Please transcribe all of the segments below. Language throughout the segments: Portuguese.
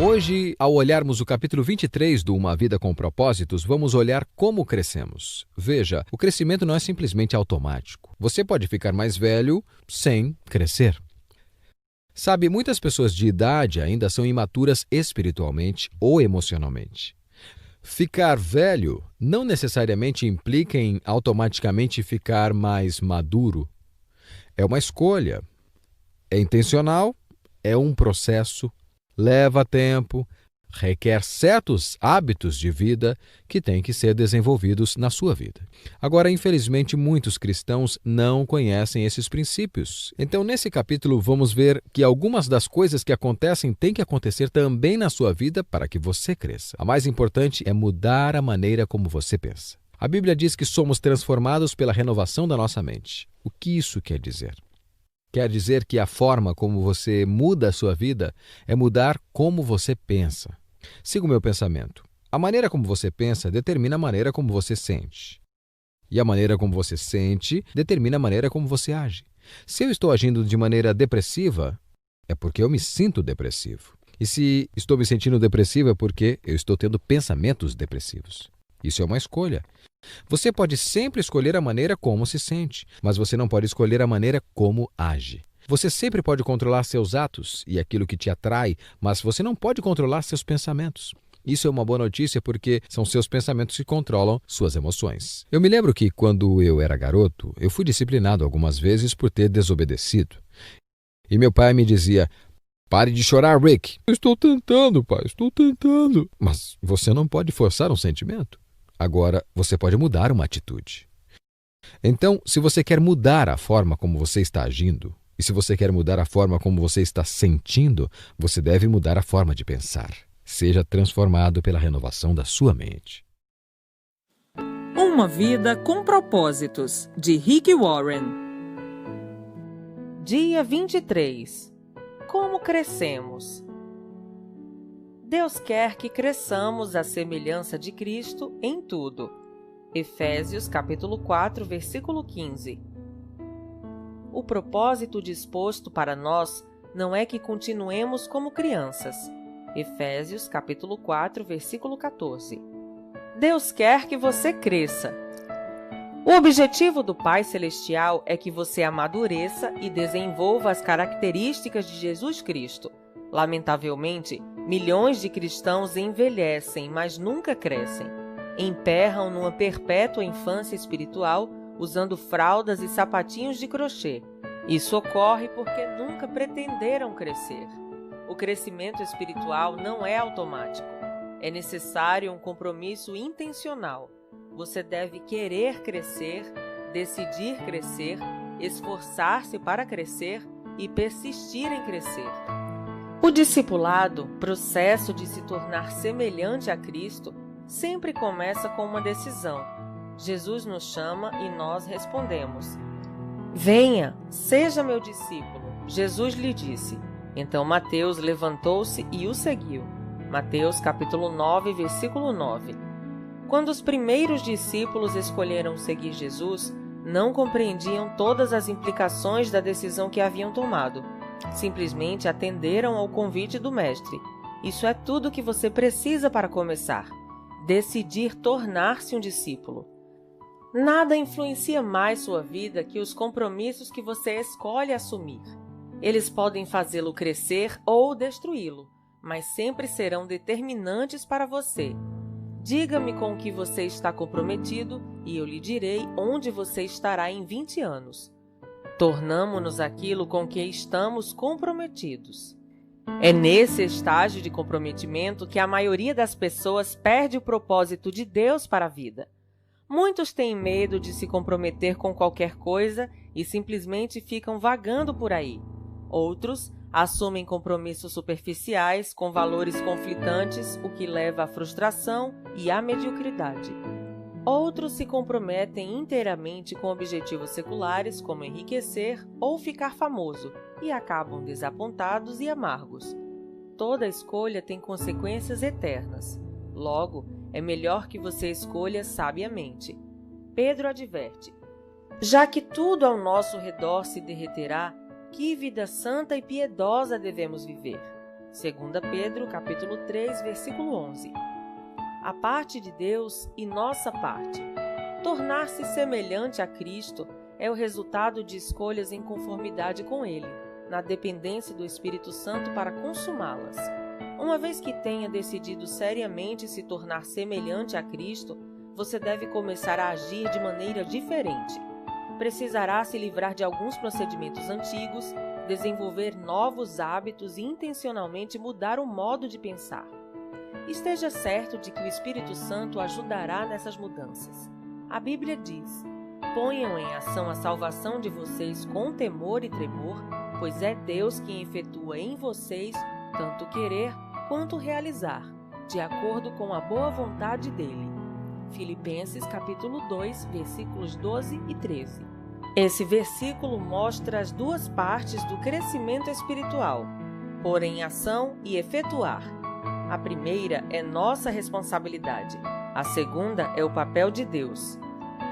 Hoje, ao olharmos o capítulo 23 do Uma Vida com Propósitos, vamos olhar como crescemos. Veja, o crescimento não é simplesmente automático. Você pode ficar mais velho sem crescer. Sabe, muitas pessoas de idade ainda são imaturas espiritualmente ou emocionalmente. Ficar velho não necessariamente implica em automaticamente ficar mais maduro. É uma escolha. É intencional, é um processo, leva tempo, requer certos hábitos de vida que têm que ser desenvolvidos na sua vida. Agora, infelizmente, muitos cristãos não conhecem esses princípios. Então, nesse capítulo, vamos ver que algumas das coisas que acontecem têm que acontecer também na sua vida para que você cresça. A mais importante é mudar a maneira como você pensa. A Bíblia diz que somos transformados pela renovação da nossa mente. O que isso quer dizer? Quer dizer que a forma como você muda a sua vida é mudar como você pensa. Siga o meu pensamento. A maneira como você pensa determina a maneira como você sente. E a maneira como você sente determina a maneira como você age. Se eu estou agindo de maneira depressiva, é porque eu me sinto depressivo. E se estou me sentindo depressivo é porque eu estou tendo pensamentos depressivos. Isso é uma escolha. Você pode sempre escolher a maneira como se sente, mas você não pode escolher a maneira como age. Você sempre pode controlar seus atos e aquilo que te atrai, mas você não pode controlar seus pensamentos. Isso é uma boa notícia porque são seus pensamentos que controlam suas emoções. Eu me lembro que quando eu era garoto, eu fui disciplinado algumas vezes por ter desobedecido. E meu pai me dizia: "Pare de chorar, Rick." "Eu estou tentando, pai, estou tentando." Mas você não pode forçar um sentimento. Agora, você pode mudar uma atitude. Então, se você quer mudar a forma como você está agindo, e se você quer mudar a forma como você está sentindo, você deve mudar a forma de pensar. Seja transformado pela renovação da sua mente. Uma Vida com Propósitos, de Rick Warren. Dia 23. Como crescemos? Deus quer que cresçamos à semelhança de Cristo em tudo. Efésios capítulo 4, versículo 15. O propósito disposto para nós não é que continuemos como crianças. Efésios capítulo 4, versículo 14. Deus quer que você cresça. O objetivo do Pai Celestial é que você amadureça e desenvolva as características de Jesus Cristo. Lamentavelmente, milhões de cristãos envelhecem, mas nunca crescem. Emperram numa perpétua infância espiritual, usando fraldas e sapatinhos de crochê. Isso ocorre porque nunca pretenderam crescer. O crescimento espiritual não é automático. É necessário um compromisso intencional. Você deve querer crescer, decidir crescer, esforçar-se para crescer e persistir em crescer. O discipulado, processo de se tornar semelhante a Cristo, sempre começa com uma decisão. Jesus nos chama e nós respondemos: "Venha, seja meu discípulo." Jesus lhe disse. Então Mateus levantou-se e o seguiu. Mateus capítulo 9, versículo 9. Quando os primeiros discípulos escolheram seguir Jesus, não compreendiam todas as implicações da decisão que haviam tomado. Simplesmente atenderam ao convite do Mestre. Isso é tudo que você precisa para começar. Decidir tornar-se um discípulo. Nada influencia mais sua vida que os compromissos que você escolhe assumir. Eles podem fazê-lo crescer ou destruí-lo, mas sempre serão determinantes para você. Diga-me com o que você está comprometido e eu lhe direi onde você estará em 20 anos. Tornamo-nos aquilo com que estamos comprometidos. É nesse estágio de comprometimento que a maioria das pessoas perde o propósito de Deus para a vida. Muitos têm medo de se comprometer com qualquer coisa e simplesmente ficam vagando por aí. Outros assumem compromissos superficiais com valores conflitantes, o que leva à frustração e à mediocridade. Outros se comprometem inteiramente com objetivos seculares, como enriquecer ou ficar famoso, e acabam desapontados e amargos. Toda escolha tem consequências eternas. Logo, é melhor que você escolha sabiamente. Pedro adverte: já que tudo ao nosso redor se derreterá, que vida santa e piedosa devemos viver? 2 Pedro, capítulo 3, versículo 11. A parte de Deus e nossa parte. Tornar-se semelhante a Cristo é o resultado de escolhas em conformidade com Ele, na dependência do Espírito Santo para consumá-las. Uma vez que tenha decidido seriamente se tornar semelhante a Cristo, você deve começar a agir de maneira diferente. Precisará se livrar de alguns procedimentos antigos, desenvolver novos hábitos e intencionalmente mudar o modo de pensar. Esteja certo de que o Espírito Santo ajudará nessas mudanças. A Bíblia diz: ponham em ação a salvação de vocês com temor e tremor, pois é Deus quem efetua em vocês tanto querer quanto realizar, de acordo com a boa vontade dele. Filipenses capítulo 2, versículos 12 e 13. Esse versículo mostra as duas partes do crescimento espiritual: pôr em ação e efetuar. A primeira é nossa responsabilidade, a segunda é o papel de Deus.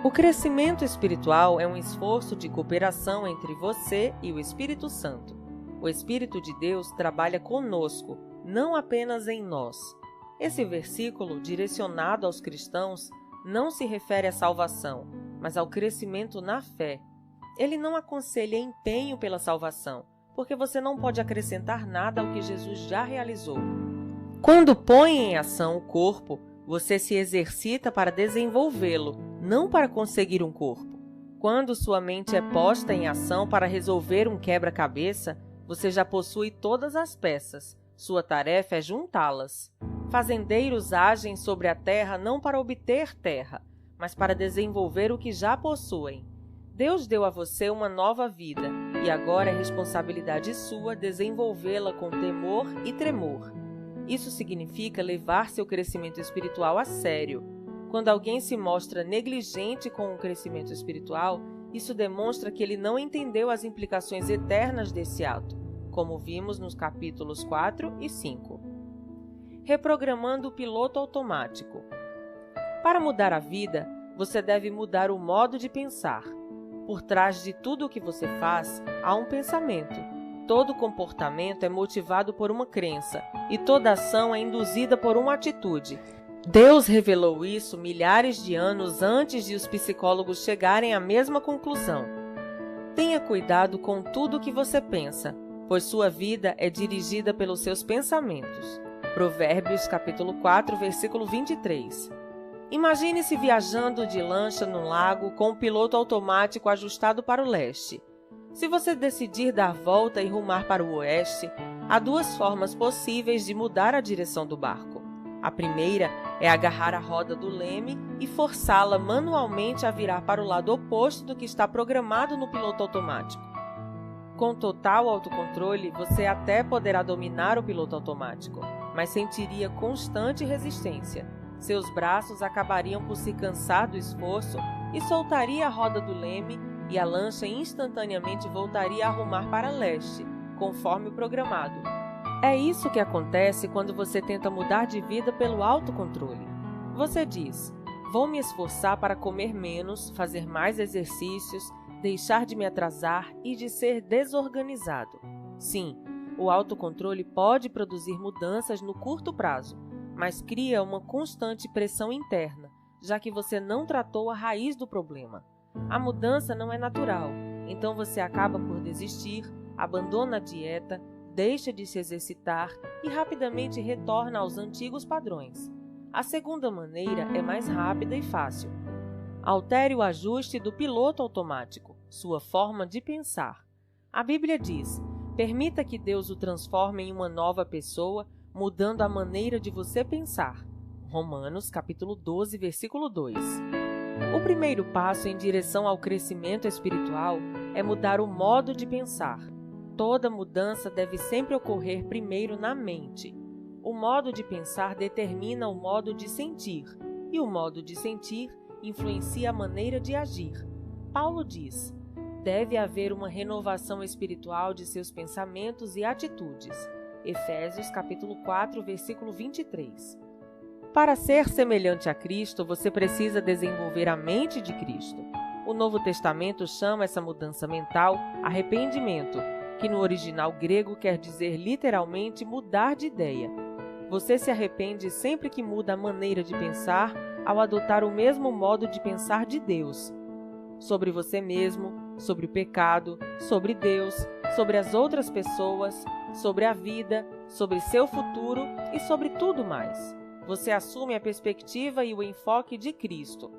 O crescimento espiritual é um esforço de cooperação entre você e o Espírito Santo. O Espírito de Deus trabalha conosco, não apenas em nós. Esse versículo, direcionado aos cristãos, não se refere à salvação, mas ao crescimento na fé. Ele não aconselha empenho pela salvação, porque você não pode acrescentar nada ao que Jesus já realizou. Quando põe em ação o corpo, você se exercita para desenvolvê-lo, não para conseguir um corpo. Quando sua mente é posta em ação para resolver um quebra-cabeça, você já possui todas as peças. Sua tarefa é juntá-las. Fazendeiros agem sobre a terra não para obter terra, mas para desenvolver o que já possuem. Deus deu a você uma nova vida, e agora é responsabilidade sua desenvolvê-la com temor e tremor. Isso significa levar seu crescimento espiritual a sério. Quando alguém se mostra negligente com o crescimento espiritual, isso demonstra que ele não entendeu as implicações eternas desse ato, como vimos nos capítulos 4 e 5. Reprogramando o piloto automático. Para mudar a vida, você deve mudar o modo de pensar. Por trás de tudo o que você faz, há um pensamento. Todo comportamento é motivado por uma crença, e toda ação é induzida por uma atitude. Deus revelou isso milhares de anos antes de os psicólogos chegarem à mesma conclusão. Tenha cuidado com tudo o que você pensa, pois sua vida é dirigida pelos seus pensamentos. Provérbios capítulo 4, versículo 23. Imagine-se viajando de lancha no lago com o piloto automático ajustado para o leste. Se você decidir dar volta e rumar para o oeste, há duas formas possíveis de mudar a direção do barco. A primeira é agarrar a roda do leme e forçá-la manualmente a virar para o lado oposto do que está programado no piloto automático. Com total autocontrole, você até poderá dominar o piloto automático, mas sentiria constante resistência. Seus braços acabariam por se cansar do esforço e soltaria a roda do leme, e a lancha instantaneamente voltaria a rumar para leste, conforme o programado. É isso que acontece quando você tenta mudar de vida pelo autocontrole. Você diz: vou me esforçar para comer menos, fazer mais exercícios, deixar de me atrasar e de ser desorganizado. Sim, o autocontrole pode produzir mudanças no curto prazo, mas cria uma constante pressão interna, já que você não tratou a raiz do problema. A mudança não é natural, então você acaba por desistir, abandona a dieta, deixa de se exercitar e rapidamente retorna aos antigos padrões. A segunda maneira é mais rápida e fácil. Altere o ajuste do piloto automático, sua forma de pensar. A Bíblia diz: permita que Deus o transforme em uma nova pessoa, mudando a maneira de você pensar. Romanos capítulo 12, versículo 2. O primeiro passo em direção ao crescimento espiritual é mudar o modo de pensar. Toda mudança deve sempre ocorrer primeiro na mente. O modo de pensar determina o modo de sentir, e o modo de sentir influencia a maneira de agir. Paulo diz: deve haver uma renovação espiritual de seus pensamentos e atitudes. Efésios capítulo 4, versículo 23. Para ser semelhante a Cristo, você precisa desenvolver a mente de Cristo. O Novo Testamento chama essa mudança mental arrependimento, que no original grego quer dizer literalmente mudar de ideia. Você se arrepende sempre que muda a maneira de pensar ao adotar o mesmo modo de pensar de Deus. Sobre você mesmo, sobre o pecado, sobre Deus, sobre as outras pessoas, sobre a vida, sobre seu futuro e sobre tudo mais. Você assume a perspectiva e o enfoque de Cristo.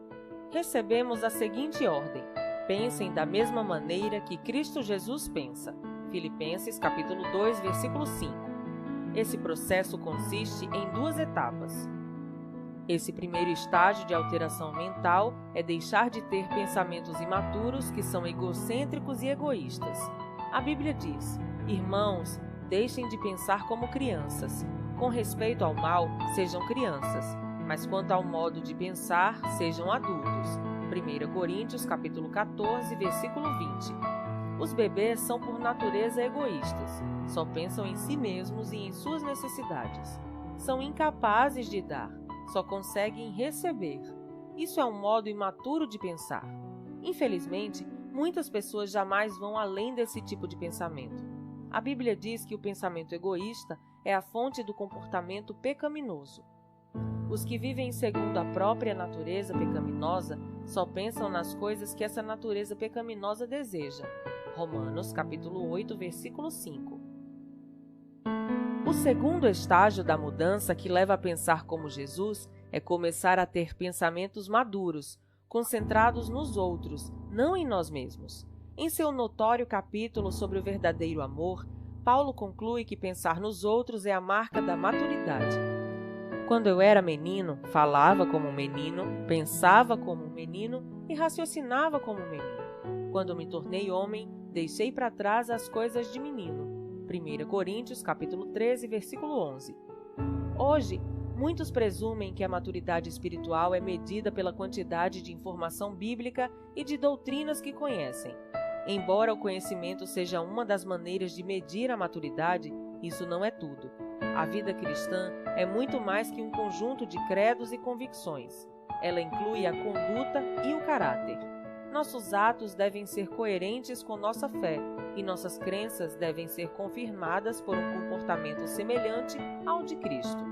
Recebemos a seguinte ordem: pensem da mesma maneira que Cristo Jesus pensa. Filipenses capítulo 2, versículo 5. Esse processo consiste em 2 etapas. Esse primeiro estágio de alteração mental é deixar de ter pensamentos imaturos que são egocêntricos e egoístas. A Bíblia diz: irmãos, deixem de pensar como crianças. Com respeito ao mal, sejam crianças, mas quanto ao modo de pensar, sejam adultos. 1 Coríntios capítulo 14, versículo 20. Os bebês são por natureza egoístas, só pensam em si mesmos e em suas necessidades. São incapazes de dar, só conseguem receber. Isso é um modo imaturo de pensar. Infelizmente, muitas pessoas jamais vão além desse tipo de pensamento. A Bíblia diz que o pensamento egoísta é a fonte do comportamento pecaminoso. Os que vivem segundo a própria natureza pecaminosa só pensam nas coisas que essa natureza pecaminosa deseja. Romanos capítulo 8, versículo 5. O segundo estágio da mudança que leva a pensar como Jesus é começar a ter pensamentos maduros, concentrados nos outros, não em nós mesmos. Em seu notório capítulo sobre o verdadeiro amor, Paulo conclui que pensar nos outros é a marca da maturidade. Quando eu era menino, falava como um menino, pensava como um menino e raciocinava como um menino. Quando me tornei homem, deixei para trás as coisas de menino. 1 Coríntios capítulo 13, versículo 11. Hoje, muitos presumem que a maturidade espiritual é medida pela quantidade de informação bíblica e de doutrinas que conhecem. Embora o conhecimento seja uma das maneiras de medir a maturidade, isso não é tudo. A vida cristã é muito mais que um conjunto de credos e convicções. Ela inclui a conduta e o caráter. Nossos atos devem ser coerentes com nossa fé e nossas crenças devem ser confirmadas por um comportamento semelhante ao de Cristo.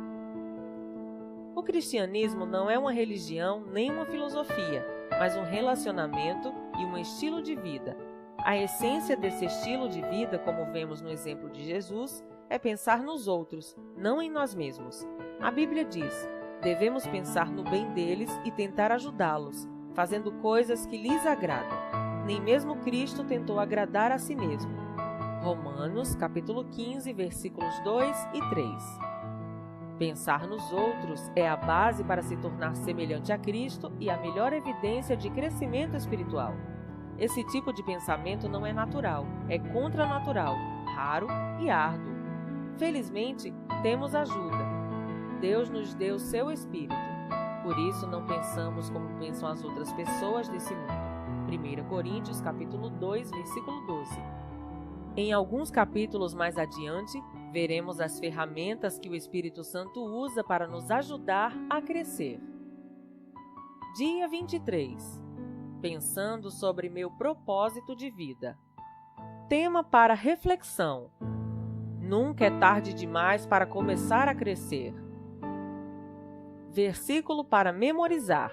O cristianismo não é uma religião nem uma filosofia, mas um relacionamento e um estilo de vida. A essência desse estilo de vida, como vemos no exemplo de Jesus, é pensar nos outros, não em nós mesmos. A Bíblia diz: devemos pensar no bem deles e tentar ajudá-los, fazendo coisas que lhes agradam. Nem mesmo Cristo tentou agradar a si mesmo. Romanos, capítulo 15, versículos 2 e 3. Pensar nos outros é a base para se tornar semelhante a Cristo e a melhor evidência de crescimento espiritual. Esse tipo de pensamento não é natural, é contranatural, raro e árduo. Felizmente, temos ajuda. Deus nos deu seu Espírito. Por isso, não pensamos como pensam as outras pessoas desse mundo. 1 Coríntios, capítulo 2, versículo 12. Em alguns capítulos mais adiante, veremos as ferramentas que o Espírito Santo usa para nos ajudar a crescer. Dia 23. Pensando sobre meu propósito de vida. Tema para reflexão. Nunca é tarde demais para começar a crescer. Versículo para memorizar.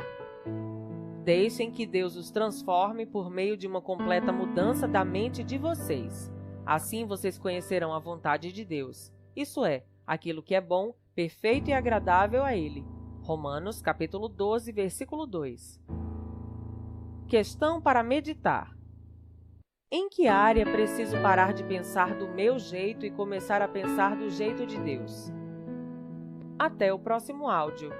Deixem que Deus os transforme por meio de uma completa mudança da mente de vocês. Assim vocês conhecerão a vontade de Deus, isso é, aquilo que é bom, perfeito e agradável a Ele. Romanos, capítulo 12, versículo 2. Questão para meditar. Em que área preciso parar de pensar do meu jeito e começar a pensar do jeito de Deus? Até o próximo áudio.